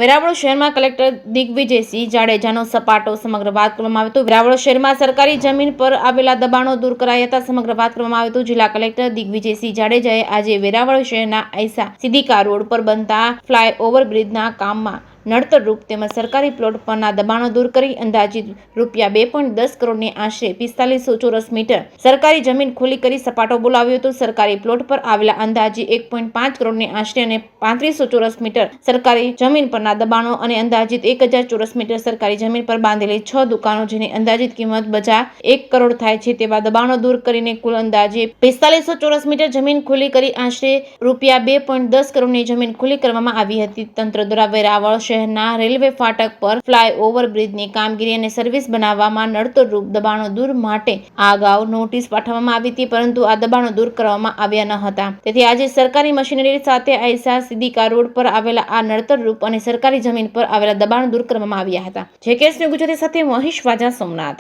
વેરાવળ શહેરમાં કલેક્ટર દિગ્વિજયસિંહ જાડેજાનો સપાટો સમગ્ર વાત કરવામાં આવ્યો હતો। વેરાવળ શહેરમાં સરકારી જમીન પર આવેલા દબાણો દૂર કરાયા હતા। સમગ્ર વાત કરવામાં આવ્યો હતો। જિલ્લા કલેક્ટર દિગ્વિજયસિંહ જાડેજાએ આજે વેરાવળ શહેરના આયસા સિદ્દીકા રોડ પર બનતા ફ્લાયઓવર બ્રિજના કામમાં નડતરરૂપ તેમજ સરકારી પ્લોટ પરના દબાણો દૂર કરી અંદાજિત ₹2.10 કરોડની આશરે 4500 ચોરસ મીટર સરકારી જમીન ખુલ્લી કરી સપાટો બોલાવ્યો હતો। સરકારી પ્લોટ પર આવેલા અંદાજિત 1.5 કરોડની આશરે અને 3500 ચોરસ મીટર સરકારી જમીન પરના દબાણો અને અંદાજિત 1000 ચોરસ મીટર સરકારી જમીન પર બાંધેલી 6 દુકાનો જેની અંદાજિત કિંમત બજાર 1 કરોડ થાય છે તેવા દબાણો દૂર કરીને કુલ અંદાજે 4500 ચોરસ મીટર જમીન ખુલ્લી કરી આશરે ₹2.10 કરોડની જમીન ખુલ્લી કરવામાં આવી હતી। તંત્ર દ્વારા વેરાવળ શહેરના રેલવે ફાટક પર ફ્લાયઓવર બ્રિજની કામગીરી અને સર્વિસ બનાવવામાં નડતરરૂપ દબાણો દૂર માટે અગાઉ નોટિસ પાઠવવામાં આવી હતી, પરંતુ આ દબાણો દૂર કરવામાં આવ્યા ન હતા। તેથી આજે સરકારી મશીનરી સાથે આયસા સિદ્દીકા રોડ પર આવેલા આ નડતરરૂપ અને સરકારી જમીન પર આવેલા દબાણો દૂર કરવામાં આવ્યા હતા। જેકેએસ ન્યૂઝ ગુજરાતી સાથે મહેશ વાજા, સોમનાથ।